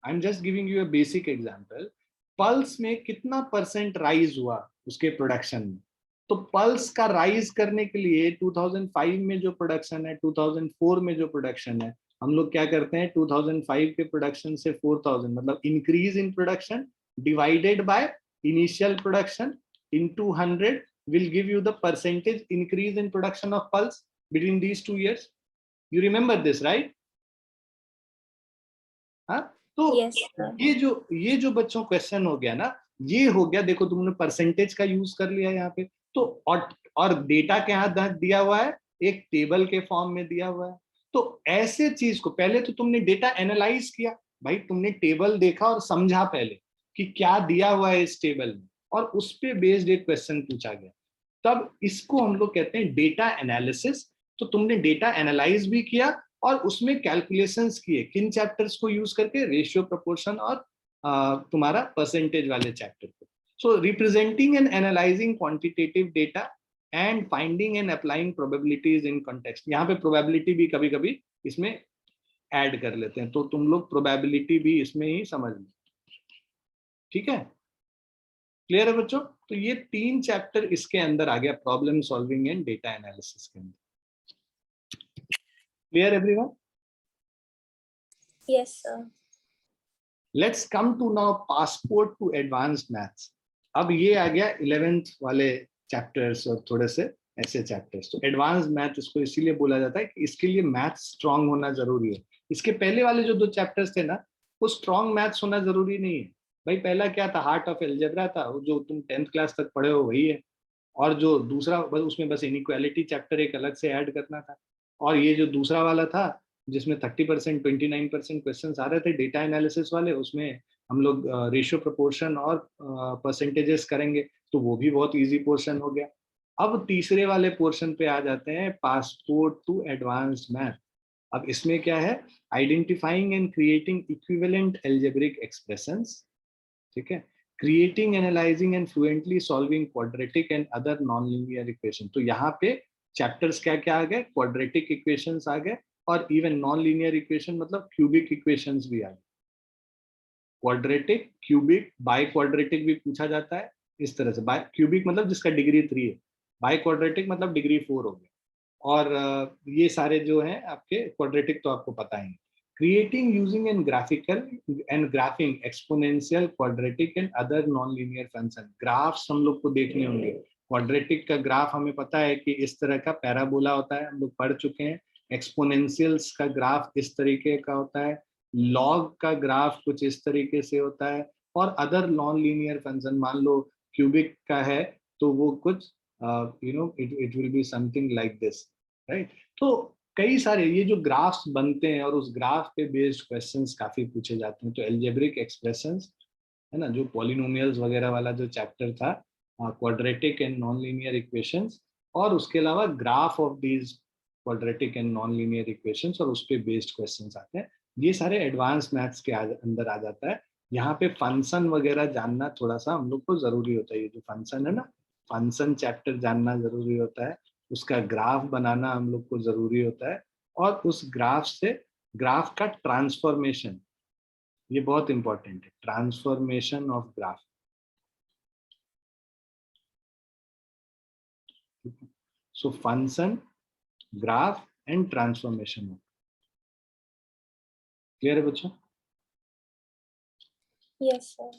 I am just giving you a basic example, pulse में कितना परसेंट राइज हुआ उसके प्रोडक्शन में। तो पल्स का राइज करने के लिए 2005 में जो प्रोडक्शन है, 2004 में जो प्रोडक्शन है, हम लोग क्या करते हैं, 2005 के प्रोडक्शन से 4000 मतलब increase in production divided by initial production into 100 will give you the percentage increase in production of pulse between these 2 years. You remember this, right? हाँ, तो Yes, sir. ये जो बच्चों क्वेश्चन हो गया ना, ये हो गया, देखो तुमने परसेंटेज का यूज कर लिया यहाँ पे। तो और डेटा क्या दिया हुआ है, एक टेबल के फॉर्म में दिया हुआ है। तो ऐसे चीज को पहले तो तुमने डेटा एनालाइज किया, भाई तुमने टेबल देखा और समझा पहले कि क्या दिया हुआ है इस टेबल में, और उस पे बेस्ड एक क्वेश्चन पूछा गया। तब इसको हम लोग कहते हैं डेटा एनालिसिस। तो तुमने डेटा एनालाइज भी किया और उसमें कैलकुलेशंस किए, किन चैप्टर्स को यूज करके, रेशियो, प्रोपोर्शन और तुम्हारा परसेंटेज वाले चैप्टर को। So representing and analysing quantitative data and finding and applying probabilities in context. यहाँ पे प्रोबेबिलिटी भी कभी कभी इसमें ऐड कर लेते हैं, तो तुम लोग प्रोबेबिलिटी भी इसमें ही समझ लो, ठीक है? क्लियर है बच्चों? तो ये 3 चैप्टर इसके अंदर आ गया, problem solving and data analysis के अंदर। Clear everyone? Yes, sir. Let's come to now passport to advanced maths. अब ये आ गया 11th वाले चैप्टर्स और थोड़े से ऐसे चैप्टर्स। तो एडवांस्ड मैथ इसको इसीलिए बोला जाता है कि इसके लिए मैथ स्ट्रांग होना जरूरी है। इसके पहले वाले जो 2 चैप्टर्स थे ना, वो स्ट्रांग मैथ्स होना जरूरी नहीं है भाई। पहला क्या था, हार्ट ऑफ एलजेब्रा था, जो तुम 10th क्लास तक पढ़े हो वही है। और जो दूसरा उसमें बस इनइक्वालिटी चैप्टर एक अलग से ऐड करना था। और ये जो दूसरा वाला था जिसमें 30% 29% क्वेश्चन आ रहे थे डेटा एनालिसिस वाले, उसमें हम लोग रेशियो, प्रोपोर्शन और परसेंटेजेस करेंगे, तो वो भी बहुत इजी पोर्शन हो गया। अब तीसरे वाले पोर्शन पे आ जाते हैं, पासपोर्ट टू एडवांस्ड मैथ। अब इसमें क्या है, identifying and creating equivalent algebraic expressions, ठीक है, creating, analysing and fluently solving quadratic and other non linear equation. तो यहाँ पे चैप्टर्स क्या क्या आ गए, क्वाड्रेटिक इक्वेशंस आ गए और इवन नॉन लीनियर इक्वेशन मतलब क्यूबिक इक्वेशंस भी आ गए। क्वाड्रेटिक, क्यूबिक, बाई क्वाड्रेटिक भी पूछा जाता है इस तरह से। बाय क्यूबिक मतलब जिसका डिग्री 3 है, बाई क्वाड्रेटिक मतलब डिग्री 4 हो गया। और ये सारे जो हैं आपके क्वाड्रेटिक तो आपको पता ही है। Creating using and graphical and graphic exponential, quadratic and other non linear function. Graphs हम लोग को देखने होंगे। क्वाड्रेटिक का ग्राफ हमें पता है कि इस तरह का पैराबोला होता है, हम लोग पढ़ चुके हैं। एक्सपोनेंशियल्स का ग्राफ इस तरीके का होता है। लॉग का ग्राफ कुछ इस तरीके से होता है। और अदर नॉन लीनियर फंक्शन, मान लो क्यूबिक का है तो वो कुछ it will be something like this, right? तो कई सारे ये जो ग्राफ्स बनते हैं और उस ग्राफ पे बेस्ड क्वेश्चंस काफी पूछे जाते हैं। तो एल्जेब्रिक एक्सप्रेशंस है ना, जो पॉलिनोमियल्स वगैरह वाला जो चैप्टर था, quadratic and non linear equations, और उसके अलावा graph of these quadratic and non linear equations, और उस पे बेस्ड क्वेश्चंस आते हैं। ये सारे एडवांस मैथ्स के अंदर आ जाता है। यहाँ पे फंक्शन वगैरह जानना थोड़ा सा हम लोग को जरूरी होता है। ये जो फंक्शन है ना, फंक्शन चैप्टर जानना जरूरी होता है। उसका ग्राफ बनाना हम लोग को जरूरी होता है। और उस ग्राफ से ग्राफ का ट्रांसफॉर्मेशन, ये बहुत इंपॉर्टेंट है, transformation of graph. So function, graph and transformation of. Clear है बच्चों? Yes, sir.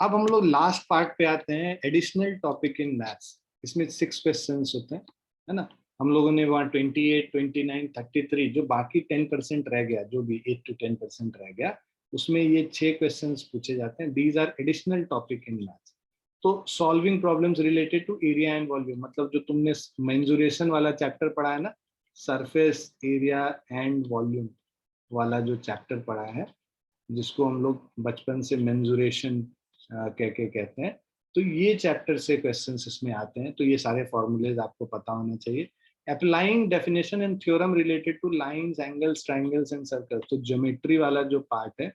अब हम लोग लास्ट पार्ट पे आते हैं, एडिशनल टॉपिक इन मैथ्स। इसमें 6 क्वेश्चंस होते हैं, है ना। हम लोगों ने वहाँ 28, 29, 33, जो बाकी 10% रह गया, जो भी 8 to 10% रह गया, उसमें ये 6 क्वेश्चंस पूछे जाते हैं। These are additional topic in maths. तो solving problems related to area and volume, मतलब जो तुमने मेंजुरेशन वाला चैप्टर पढ़ा है ना, सरफेस एरिया एंड वॉल्यूम वाला जो चैप्टर पढ़ा है, जिसको हम लोग बचपन से मेंजुरेशन कह के कहते हैं। तो ये चैप्टर से क्वेश्चंस इसमें आते हैं, तो ये सारे फॉर्मूलेज आपको पता होना चाहिए। Applying definition and theorem related two lines, angles, triangles and circles, तो ज्योमेट्री वाला जो पार्ट है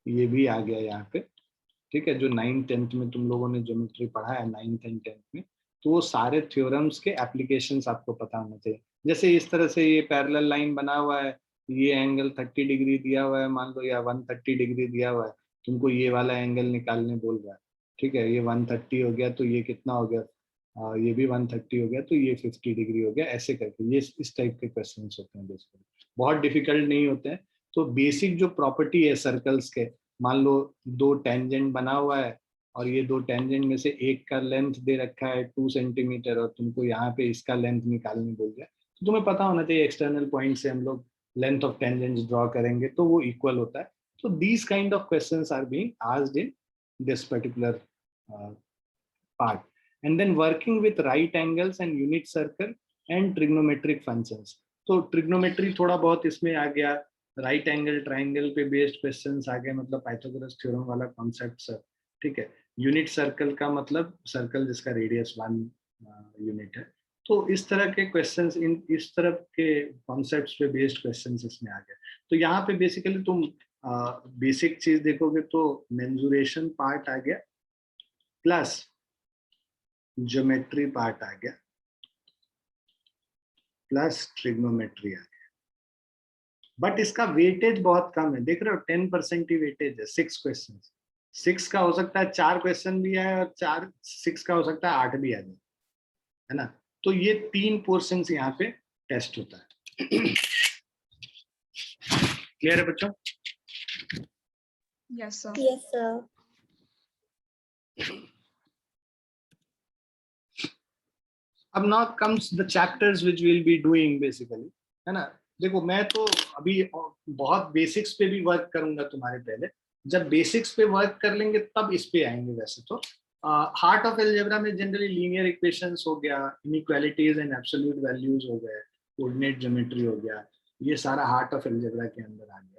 ये भी आ गया यहाँ पे, ठीक है। जो 9th-10th में तुम लोगों ने ज्योमेट्री पढ़ा है 9th एंड 10th में, तो वो सारे थ्योरम्स के एप्लीकेशंस आपको पता होना चाहिए। जैसे इस तरह से ये पैरेलल लाइन बना हुआ है, ये एंगल 30 डिग्री दिया हुआ है मान लो, या 130 डिग्री दिया हुआ है, तुमको ये वाला एंगल निकालने बोल रहा है, ठीक है। ये 130 हो गया तो ये कितना हो गया, ये भी 130 हो गया तो ये 50 डिग्री हो गया, ऐसे करके ये इस टाइप के क्वेश्चन होते हैं बेसिकली, बहुत डिफिकल्ट नहीं होते हैं। तो बेसिक जो प्रॉपर्टी है सर्कल्स के, मान लो 2 टेंजेंट बना हुआ है और ये 2 टेंजेंट में से एक का लेंथ दे रखा है 2 सेंटीमीटर और तुमको यहाँ पे इसका लेंथ निकालने बोल दिया, तो तुम्हें पता होना चाहिए एक्सटर्नल पॉइंट से हम लोग लेंथ ऑफ टेंजेंट्स ड्रॉ करेंगे तो वो इक्वल होता है। तो these kind of questions are being asked in this particular part. And then working with right angles and unit circle and trigonometric functions. तो ट्रिग्नोमेट्री थोड़ा बहुत इसमें आ गया, राइट एंगल ट्राइंगल पे बेस्ड क्वेश्चंस आ गए, मतलब पाइथागोरस थ्योरम वाला concept, ठीक है। यूनिट सर्कल का मतलब सर्कल जिसका रेडियस 1 यूनिट है। तो इस तरह के क्वेश्चंस, इन इस तरह के कॉन्सेप्ट्स पे बेस्ड क्वेश्चंस इसमें आ गए। तो यहाँ पे बेसिकली तुम बेसिक चीज देखोगे तो मेंसुरेशन पार्ट आ गया, प्लस ज्योमेट्री पार्ट आ गया, प्लस ट्रिग्नोमेट्री आ गया। बट इसका वेटेज बहुत कम है, देख रहे हो 10% ही वेटेज है, 6 क्वेश्चन। 6 का हो सकता है 4 क्वेश्चन भी आए और 6 का हो सकता है 8 भी आ जाए, है ना। तो ये 3 पोर्शन यहाँ पे टेस्ट होता है। क्लियर है बच्चों? Yes, sir. Yes, sir. अब now comes the chapters which we will be doing basically, है ना। देखो मैं तो अभी बहुत बेसिक्स पे भी वर्क करूंगा तुम्हारे पहले, जब बेसिक्स पे वर्क कर लेंगे तब इस पे आएंगे। वैसे तो हार्ट ऑफ अलजेब्रा में जनरली लीनियर इक्वेशंस हो गया, इनइक्वालिटीज एंड एब्सोल्यूट वैल्यूज हो गए, कोऑर्डिनेट ज्योमेट्री हो गया, ये सारा हार्ट ऑफ अलजेब्रा के अंदर आ गया।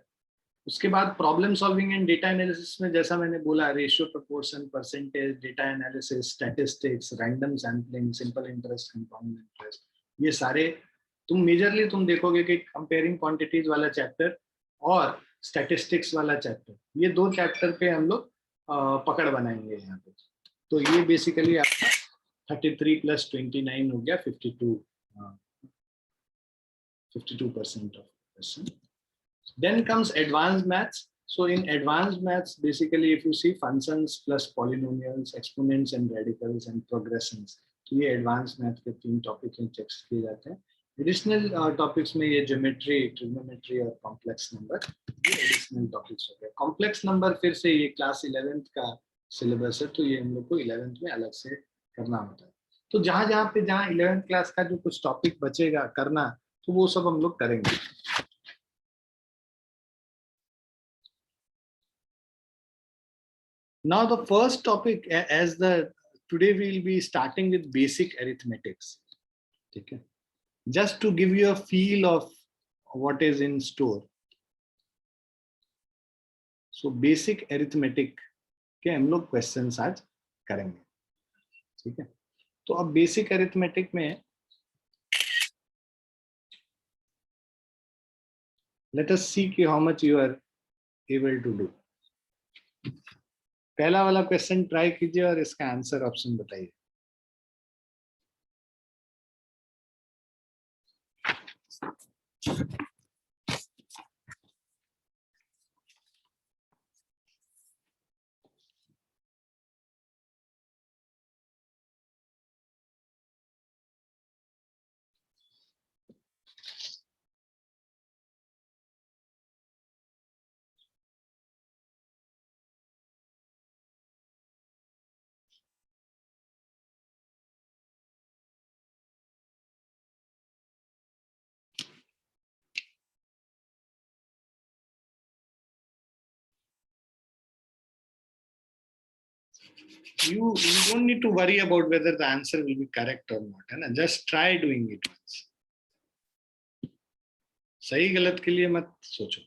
उसके बाद problem solving and data analysis में जैसा मैंने बोला, ratio, proportion, percentage, data analysis, statistics, random sampling, simple interest, compound interest, ये सारे तुम मेजरली तुम देखोगे कि कंपेयरिंग क्वांटिटीज वाला चैप्टर और स्टैटिस्टिक्स वाला चैप्टर, ये 2 चैप्टर पे हम लोग पकड़ बनाएंगे यहाँ पे। तो ये बेसिकली आपका 33 + 29 हो गया 52% of question. Then comes advanced maths. So in advanced maths, basically if you see functions plus polynomials, exponents and radicals and progressions, तो ये advanced math के 3 टॉपिक में चेक किए जाते हैं। एडिशनल टॉपिक्स में ये ज्योमेट्री, ट्रिग्नोमेट्री और कॉम्प्लेक्स नंबर, ये एडिशनल टॉपिक्स हो गए। कॉम्प्लेक्स नंबर फिर से ये क्लास 11th का सिलेबस है, तो ये हम लोग को 11th में अलग से करना होता है। तो जहाँ पे 11th क्लास का जो कुछ टॉपिक बचेगा करना, तो वो सब हम लोग करेंगे। Now the first topic, today we will be starting with basic arithmetics. Okay. Just to give you a feel of what is in store. So basic arithmetic के हम लोग क्वेश्चंस आज करेंगे, ठीक है। तो अब बेसिक अरिथमेटिक में let us see कि how much you are able to do. पहला वाला क्वेश्चन ट्राई कीजिए और इसका आंसर ऑप्शन बताइए। You don't need to worry about whether the answer will be correct or not, है ना। Just try doing it once. सही गलत के लिए मत सोचो।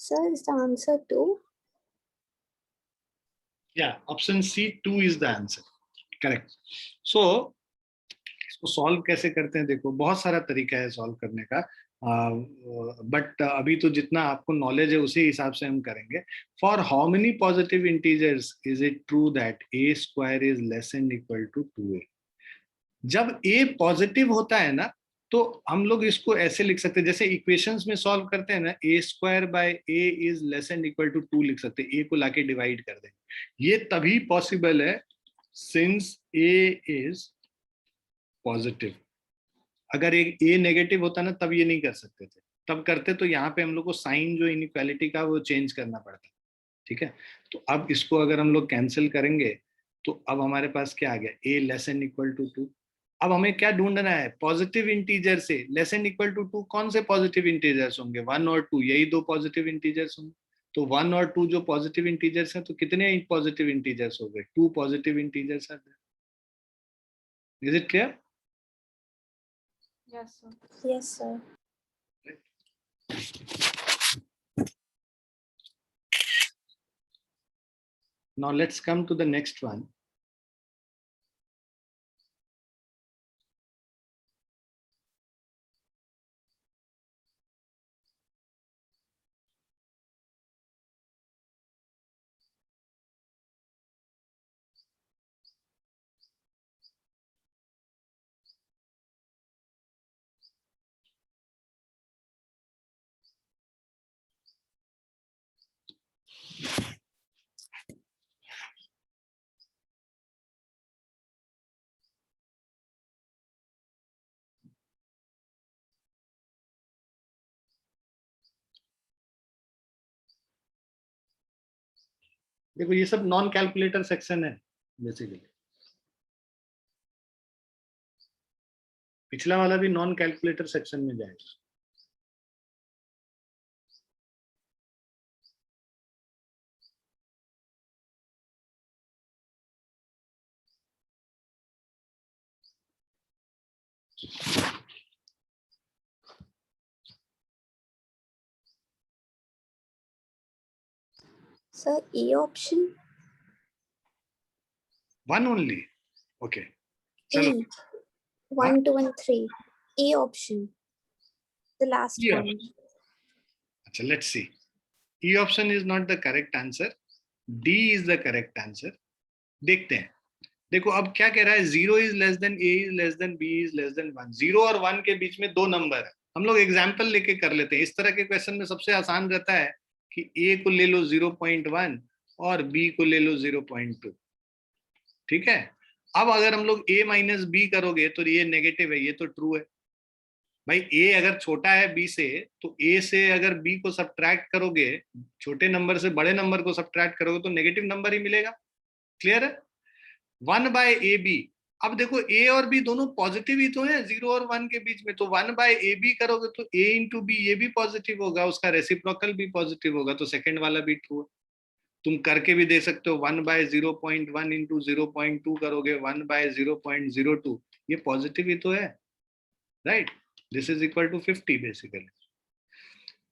Sir, is the answer 2? Yeah, option C 2 is the answer. Correct. So इसको solve कैसे करते हैं, देखो बहुत सारा तरीका है सॉल्व करने का, बट अभी तो जितना आपको नॉलेज है उसी हिसाब से हम करेंगे. For how many positive integers is it true that a square is less and equal to 2a? जब ए पॉजिटिव होता है ना तो हम लोग इसको ऐसे लिख सकते हैं, जैसे इक्वेशंस में सॉल्व करते हैं ना, A square by A is less and equal to 2 लिख सकते हैं, ए को लाके डिवाइड कर देंगे. ये तभी पॉसिबल है सिंस ए इज पॉजिटिव. अगर एक ए नेगेटिव होता ना तब ये नहीं कर सकते थे, तब करते तो यहाँ पे हम लोग को साइन जो इनइक्वालिटी का वो चेंज करना पड़ता. ठीक है, तो अब इसको अगर हम लोग कैंसिल करेंगे तो अब हमारे पास क्या आ गया, ए लेस एंड इक्वल टू 2. अब हमें क्या ढूंढना है, पॉजिटिव इंटीजर से लेस एंड इक्वल टू 2 कौन से पॉजिटिव इंटीजर्स होंगे, 1 और 2, यही दो पॉजिटिव इंटीजर्स होंगे. तो 1 और 2 जो पॉजिटिव इंटीजर्स हैं, तो कितने पॉजिटिव इंटीजर्स हो गए, 2 positive integers are there. Is it clear? Yes, sir. Yes, sir. Now let's come to the next one. देखो ये सब नॉन कैलकुलेटर सेक्शन है बेसिकली. पिछला वाला भी नॉन कैलकुलेटर सेक्शन में जाएगा. Sir, E option. One only. Okay. चलो. E. 1, 2, and 3. E option. The last E one. option. अच्छा, let's see. E option is not the correct answer. D is the correct answer. देखते हैं. देखो अब क्या कह रहा है, 0 is less than A is less than B is less than 1. 0 और 1 के बीच में दो नंबर है. हम लोग एग्जाम्पल लेके कर लेते हैं. इस तरह के क्वेश्चन में सबसे आसान रहता है कि A को ले लो 0.1 और B को ले लो 0.2. ठीक है. अब अगर हम लोग A माइनस बी करोगे तो ये नेगेटिव है, ये तो ट्रू है भाई. A अगर छोटा है B से तो A से अगर B को सब्ट्रैक्ट करोगे, छोटे नंबर से बड़े नंबर को सब्ट्रैक्ट करोगे तो नेगेटिव नंबर ही मिलेगा. क्लियर है? 1 बाय ए बी. अब देखो A और B दोनों पॉजिटिव ही तो हैं 0 और 1 के बीच में, तो 1 बाय ए बी करोगे तो A इंटू बी ये भी पॉजिटिव होगा, उसका रेसिप्रोकल भी पॉजिटिव होगा, तो सेकंड वाला भी ट्रू है. तुम करके भी दे सकते हो, 1 बाय 0.1 इंटू 0.2 करोगे 1 बाय 0.02, ये पॉजिटिव ही तो है, right. This is equal to 50 basically.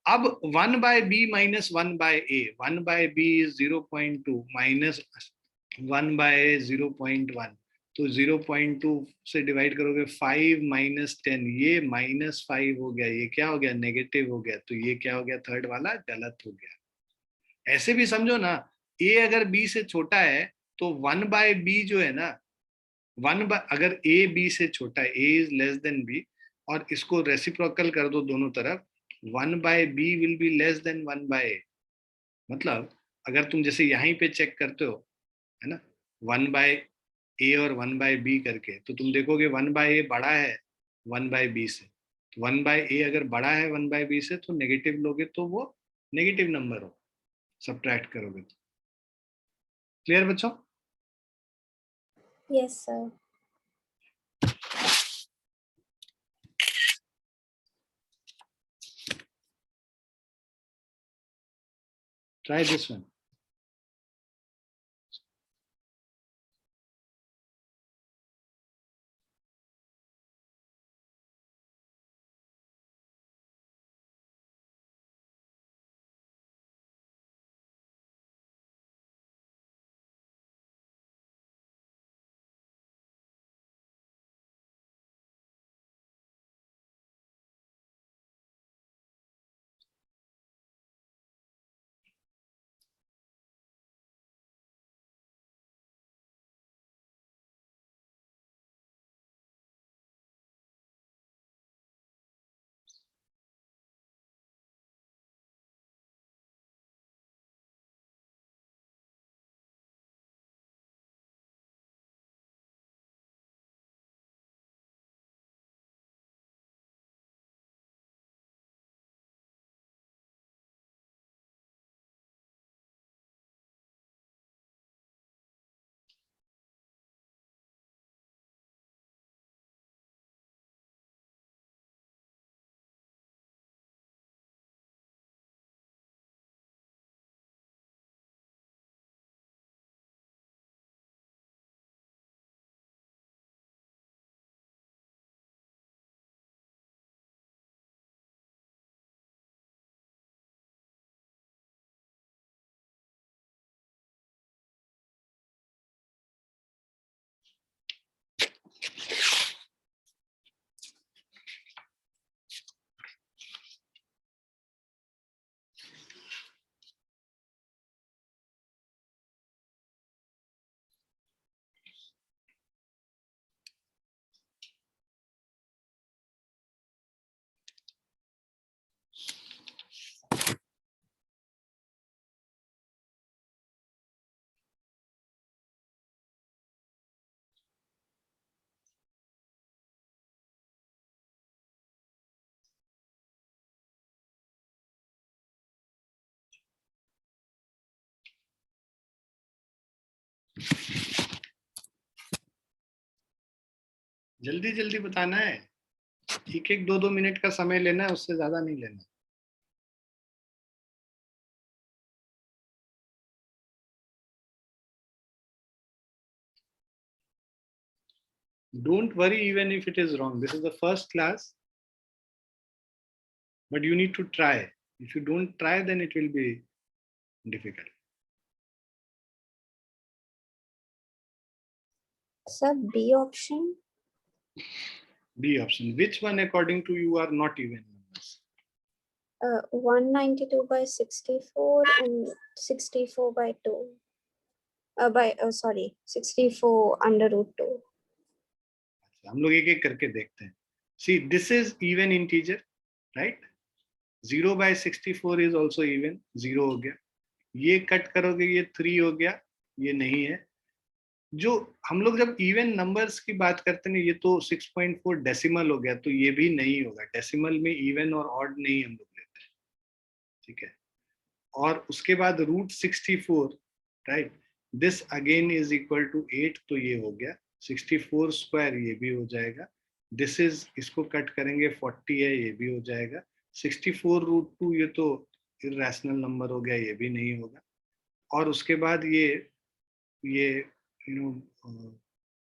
अब 1 by b minus 1 by a, 1 by b is 0.2 minus 1 by 0.1, तो 0.2 से डिवाइड करोगे 5 माइनस 10, ये माइनस 5 हो गया, ये क्या हो गया, नेगेटिव हो गया, तो ये क्या हो गया, थर्ड वाला गलत हो गया. ऐसे भी समझो ना, ए अगर बी से छोटा है तो 1 बाय बी जो है ना, 1 बाय, अगर ए बी से छोटा है, A is less than B, और इसको रेसिप्रोकल कर दो दोनों तरफ, 1 by B will be less than 1 by A. मतलब अगर तुम जैसे यहीं पे चेक करते हो है ना, 1 बाय ए और 1 बाय बी करके, तो तुम देखोगे 1 बाय ए बड़ा है 1 बाय बी से. 1 बाय ए अगर बड़ा है 1 बाय बी से तो नेगेटिव लोगे तो वो नेगेटिव नंबर हो, सब्ट्रैक्ट करोगे तो. क्लियर बच्चों? Yes, sir. Try this one. जल्दी जल्दी बताना है, एक एक 2-2 मिनट का समय लेना है, उससे ज्यादा नहीं लेना। Don't worry even if it is wrong. This is the first class, but you need to try. If you don't try, then it will be difficult. Sir, B option. B option. Which one according to you are not even numbers? 192 by 64 and 64 by 2. Sorry, 64 under root 2. हम लोग एक एक करके देखते हैं. See, this is even integer, right? 0 by 64 is also even. 0 हो गया. ये कट करोगे, ये 3 हो गया. ये नहीं है. जो हम लोग जब इवन नंबर्स की बात करते हैं, ये तो 6.4 डेसिमल हो गया, तो ये भी नहीं होगा. डेसिमल में इवन और ऑड नहीं हम लोग लेते हैं. ठीक है. और उसके बाद root 64, right, this again is equal to 8, तो ये हो गया 64 स्क्वायर, ये भी हो जाएगा. दिस इज, इसको कट करेंगे 40 है, ये भी हो जाएगा. 64 रूट 2, ये तो इरैशनल नंबर हो गया, ये भी नहीं होगा. और उसके बाद ये यू नो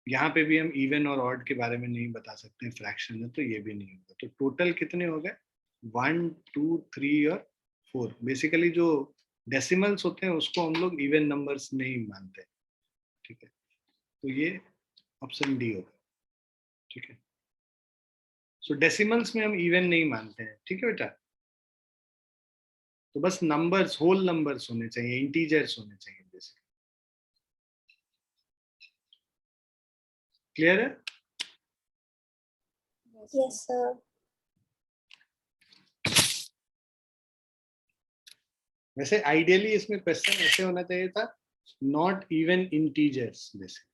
यहाँ पे भी हम इवन और ऑड के बारे में नहीं बता सकते, फ्रैक्शन है, तो ये भी नहीं होगा. तो टोटल कितने हो गए? 1, 2, 3 और 4. बेसिकली जो डेसिमल्स होते हैं उसको हम लोग इवन नंबर्स नहीं मानते. ठीक है, तो ये ऑप्शन डी होगा. ठीक है. सो डेसिमल्स में हम इवन नहीं मानते हैं. ठीक है बेटा. तो बस नंबर्स, होल नंबर्स होने चाहिए, इंटीजर्स होने चाहिए बेसिकली. क्लियर है? Yes, sir. वैसे आइडियली इसमें क्वेश्चन ऐसे होना चाहिए था, नॉट इवन इंटीजर्स बेसिकली,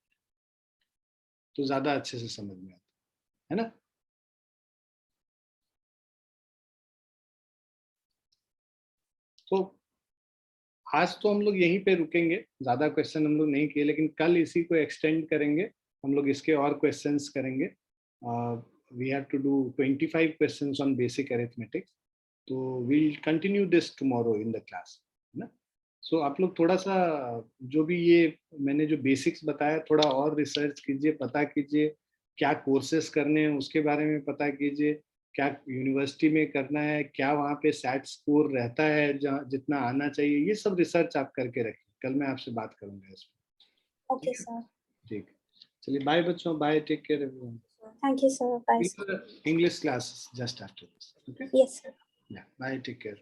तो ज्यादा अच्छे से समझ में आता है ना. तो आज तो हम लोग यहीं पे रुकेंगे, ज्यादा क्वेश्चन हम लोग नहीं किए, लेकिन कल इसी को एक्सटेंड करेंगे. हम लोग इसके और क्वेश्चंस करेंगे. We have to do 25 questions on basic arithmetic. तो we will continue this tomorrow in the class, है ना. सो आप लोग थोड़ा सा जो भी ये मैंने जो बेसिक्स बताया, थोड़ा और रिसर्च कीजिए, पता कीजिए क्या कोर्सेज करने हैं उसके बारे में पता कीजिए, क्या यूनिवर्सिटी में करना है, क्या वहाँ पे सैट स्कोर रहता है, जहाँ जितना आना चाहिए, ये सब रिसर्च आप करके रखिए. कल मैं आपसे बात करूंगा इस पर. Okay, sir. ठीक है. चलिए, बाय बच्चों, bye, take care everyone. Thank you, sir. Bye, sir. English class just after this. Okay? Yes, sir. Yeah, bye, take care.